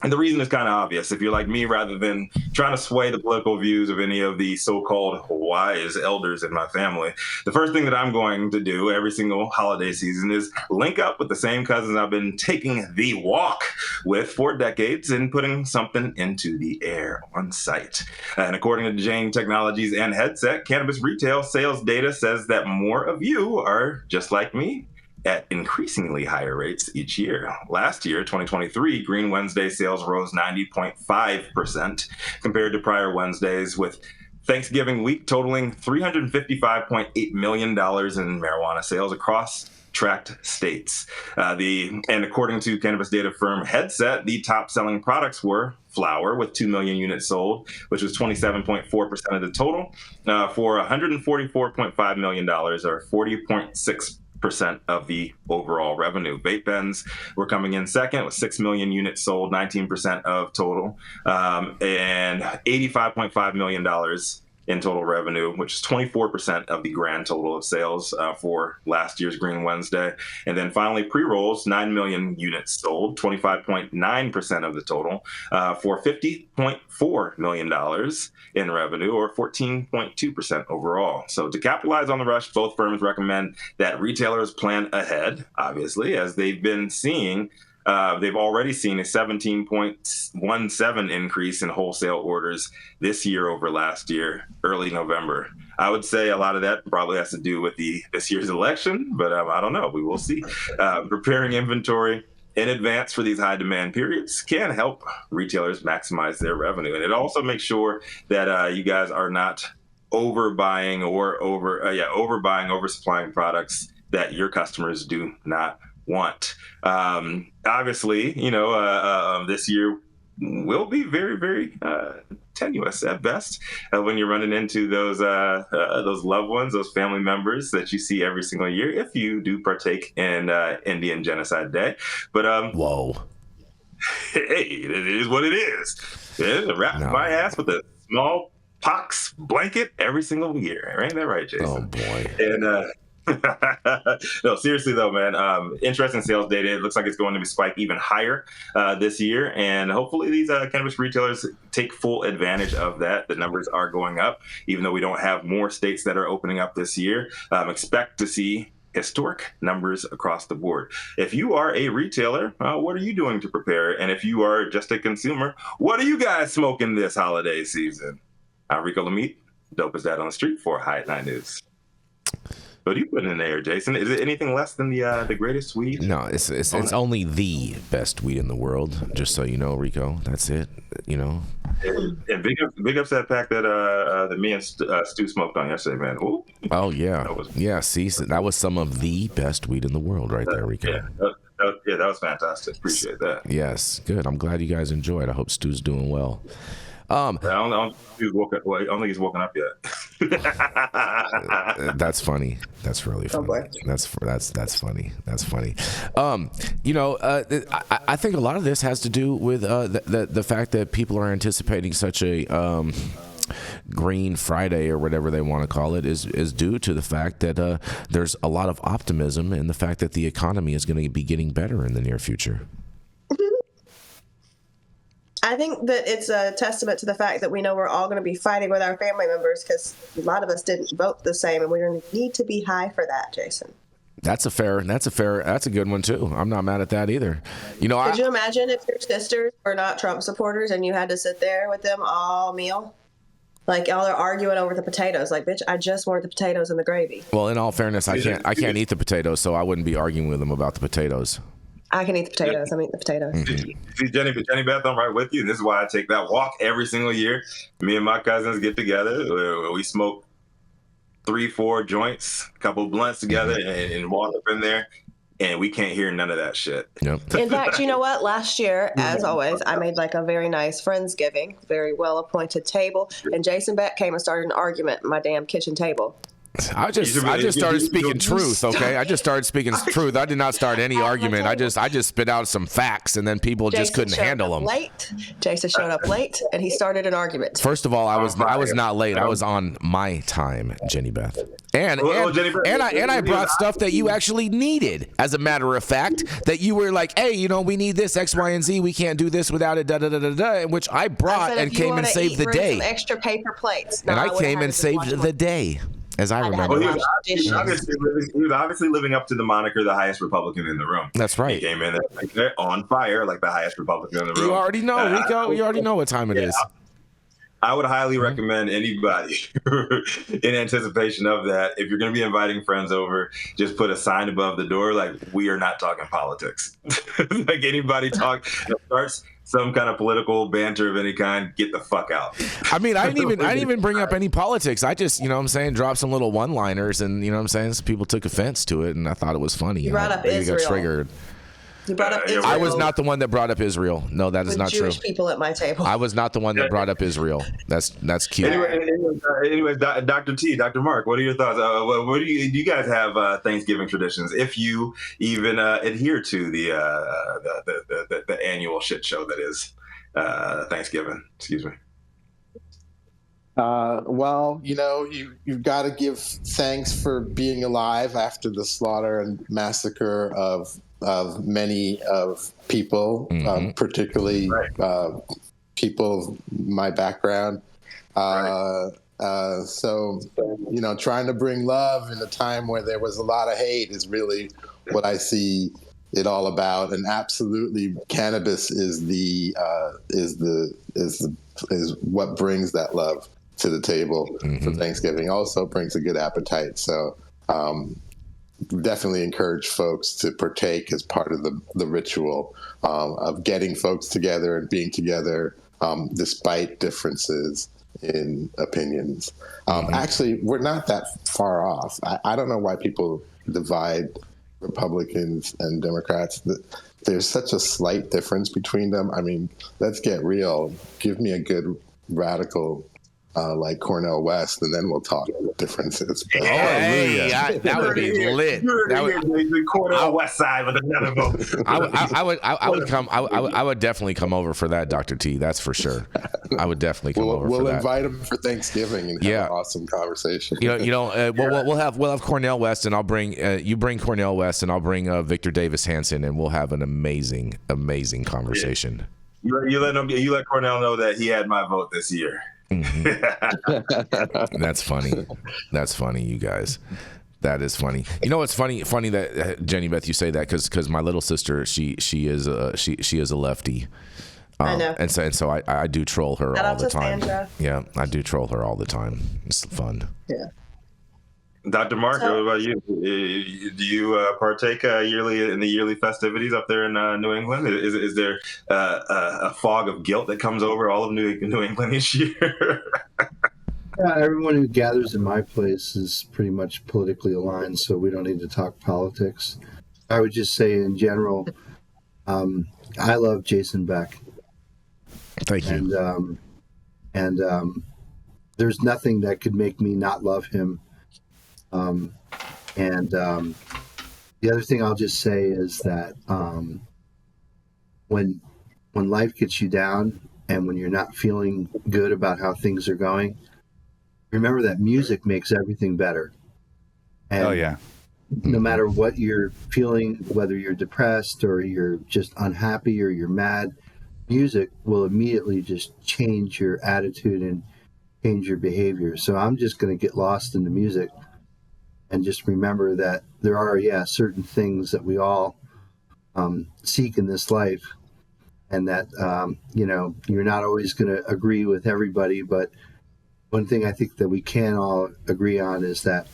And the reason is kind of obvious. If you're like me, rather than trying to sway the political views of any of the so-called wise elders in my family, the first thing that I'm going to do every single holiday season is link up with the same cousins I've been taking the walk with for decades and putting something into the air on site. And according to Jane Technologies and Headset, cannabis retail sales data says that more of you are just like me, at increasingly higher rates each year. Last year, 2023, Green Wednesday sales rose 90.5% compared to prior Wednesdays, with Thanksgiving week totaling $355.8 million in marijuana sales across tracked states. And according to cannabis data firm Headset, the top selling products were flower with 2 million units sold, which was 27.4% of the total, for $144.5 million, or 40.6% of the overall revenue. Vape pens were coming in second with 6 million units sold, 19% of total, and $85.5 million in total revenue, which is 24% of the grand total of sales for last year's Green Wednesday. And then finally, pre-rolls, 9 million units sold, 25.9% of the total, for $50.4 million in revenue, or 14.2% overall. So to capitalize on the rush, both firms recommend that retailers plan ahead, obviously, as they've been seeing they've already seen a 17.17 increase in wholesale orders this year over last year, early November. I would say a lot of that probably has to do with this year's election, but I don't know. We will see. Preparing inventory in advance for these high demand periods can help retailers maximize their revenue. And it also makes sure that you guys are not overbuying or oversupplying products that your customers do not want. Obviously, this year will be very, very tenuous at best when you're running into those loved ones, those family members that you see every single year, if you do partake in Indian Genocide Day. But whoa, hey, it is what it is. Yeah, wrap my ass with a small pox blanket every single year. Ain't that right, Jason? Oh boy. And no, seriously though, man. Interesting sales data. It looks like it's going to spike even higher this year, and hopefully these cannabis retailers take full advantage of that. The numbers are going up, even though we don't have more states that are opening up this year. Expect to see historic numbers across the board. If you are a retailer, what are you doing to prepare? And if you are just a consumer, what are you guys smoking this holiday season? I'm Rico Lamitte, dope as that on the street for High at Night News. What are you putting in there, Jason? Is it anything less than the greatest weed? No, it's only the best weed in the world. Just so you know, Rico, that's it. And big ups that pack that me and Stu smoked on yesterday, man. Ooh. Oh yeah, See, so that was some of the best weed in the world, right there, Rico. That was fantastic. Appreciate that. Yes, good. I'm glad you guys enjoyed. I hope Stu's doing well. I don't think he's woken up yet. That's funny. That's really funny. Oh boy. That's funny. That's funny. I think a lot of this has to do with the fact that people are anticipating such a Green Friday, or whatever they want to call it, is due to the fact that there's a lot of optimism in the fact that the economy is going to be getting better in the near future. I think that it's a testament to the fact that we know we're all going to be fighting with our family members, because a lot of us didn't vote the same, and we're going to need to be high for that, Jason. That's a good one too. I'm not mad at that either. Could you imagine if your sisters were not Trump supporters and you had to sit there with them all meal? Like, all they're arguing over the potatoes. Like, bitch, I just want the potatoes and the gravy. Well, in all fairness, I can't eat the potatoes, so I wouldn't be arguing with them about the potatoes. I can eat the potatoes. I'm eating the potatoes. Mm-hmm. See, Jenny Beth, I'm right with you. This is why I take that walk every single year. Me and my cousins get together. We smoke 3-4 joints, a couple of blunts together, and walk up in there, and we can't hear none of that shit. Yep. In fact, you know what? Last year, as always, I made like a very nice Friendsgiving, very well-appointed table, and Jason Beck came and started an argument at my damn kitchen table. I just started speaking truth, okay? I just started speaking truth. I did not start any argument. I just spit out some facts, and then people just couldn't handle them. Jason showed up late, and he started an argument. First of all, I was not late. I was on my time, Jenny Beth. And I brought stuff that you actually needed. As a matter of fact, that you were like, hey, we need this X, Y, and Z. We can't do this without it. Da da da da da. Which I brought and came and saved the day. Some extra paper plates. And I came and saved the day. As I remember. Well, he was obviously living up to the moniker, the highest Republican in the room. That's right. He came in there on fire like the highest Republican in the room. You already know, Rico. You already know what time it is. I would highly recommend anybody in anticipation of that, if you're going to be inviting friends over, just put a sign above the door like, we are not talking politics. Like anybody starts some kind of political banter of any kind, get the fuck out. I mean, I didn't even bring up any politics. I just, dropped some little one-liners, and some people took offense to it, and I thought it was funny. You brought up Israel. Got triggered. You brought up Israel. I was not the one that brought up Israel. No, that is not true. Jewish people at my table. I was not the one that brought up Israel. That's cute. Anyway, Dr. T, Dr. Mark, what are your thoughts? What do you guys have Thanksgiving traditions? If you even adhere to the annual shit show that is Thanksgiving. Excuse me. Well, you've got to give thanks for being alive after the slaughter and massacre of many of people, particularly people of my background. So, trying to bring love in a time where there was a lot of hate is really what I see it all about. And absolutely, cannabis is what brings that love to the table for Thanksgiving. Also brings a good appetite. So, definitely encourage folks to partake as part of the ritual of getting folks together and being together despite differences in opinions. Actually, we're not that far off. I don't know why people divide Republicans and Democrats. There's such a slight difference between them. I mean, let's get real. Give me a good radical like Cornel West, and then we'll talk differences. But, that would be lit. The Cornel West side with another vote. I would definitely come over for that, Dr. T. That's for sure. I would definitely come over. We'll for that. invite him for Thanksgiving and have an awesome conversation. We'll have Cornel West, and I'll bring you bring Cornel West, and I'll bring Victor Davis Hanson, and we'll have an amazing conversation. You let Cornel know that he had my vote this year. That's funny. That's funny, you guys. That is funny. You know what's funny? Funny that Jenny Beth, you say that because my little sister, she is a lefty. I know. And so I do troll her all the time. Sandra. Yeah, I do troll her all the time. It's fun. Yeah. Dr. Mark, what about you? Do you partake yearly in the yearly festivities up there in New England? Is there a fog of guilt that comes over all of New England each year? Everyone who gathers in my place is pretty much politically aligned, so we don't need to talk politics. I would just say in general, I love Jason Beck. Thank you. And there's nothing that could make me not love him. The other thing I'll just say is that when life gets you down and when you're not feeling good about how things are going, remember that music makes everything better. And no matter what you're feeling, whether you're depressed or you're just unhappy or you're mad, music will immediately just change your attitude and change your behavior. So I'm just going to get lost in the music and just remember that there are, certain things that we all seek in this life, and that, you're not always going to agree with everybody. But one thing I think that we can all agree on is that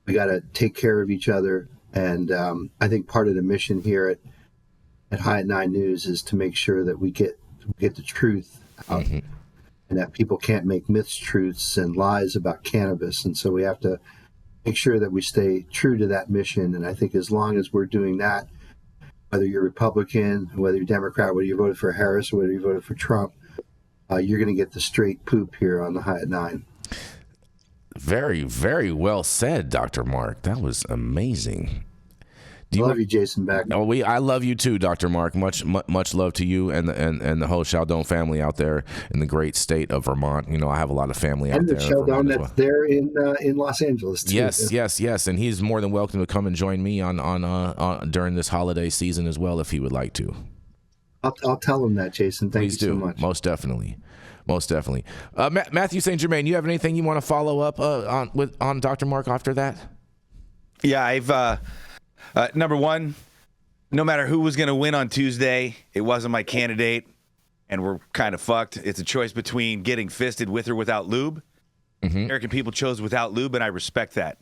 we got to take care of each other. And I think part of the mission here at High at Nine News is to make sure that we get the truth out, and that people can't make myths, truths, and lies about cannabis. And so we have to make sure that we stay true to that mission. And I think as long as we're doing that, whether you're Republican, whether you're Democrat, whether you voted for Harris, or whether you voted for Trump, you're going to get the straight poop here on the High at Nine. Very, very well said, Dr. Mark. That was amazing. I love you, Jason Beck. Oh, I love you too, Dr. Mark. Much love to you and the whole Sheldon family out there in the great state of Vermont. You know, I have a lot of family out there. And the Sheldon that's there in Los Angeles too. Yes, and he's more than welcome to come and join me on during this holiday season as well if he would like to. I'll tell him that, Jason. Thank you so much. Most definitely. Matthew St. Germain, you have anything you want to follow up on Dr. Mark after that? Yeah, I've. Number one, no matter who was going to win on Tuesday, it wasn't my candidate, and we're kind of fucked. It's a choice between getting fisted with or without lube. Mm-hmm. American people chose without lube, and I respect that.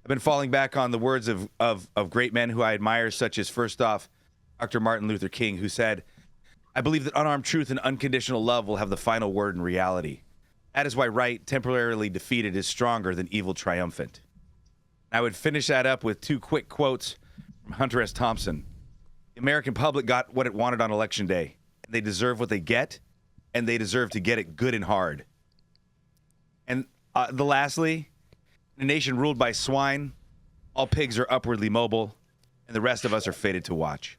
I've been falling back on the words of great men who I admire, such as, first off, Dr. Martin Luther King, who said, "I believe that unarmed truth and unconditional love will have the final word in reality. That is why right, temporarily defeated, is stronger than evil triumphant." I would finish that up with two quick quotes from Hunter S. Thompson. The American public got what it wanted on Election Day. They deserve what they get, and they deserve to get it good and hard. And lastly, in a nation ruled by swine, all pigs are upwardly mobile, and the rest of us are fated to watch.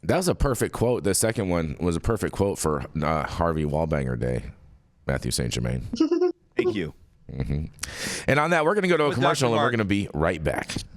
That was a perfect quote. The second one was a perfect quote for Harvey Wallbanger Day, Matthew St. Germain. Thank you. Mm-hmm. And on that, we're going to go to a commercial, and we're going to be right back.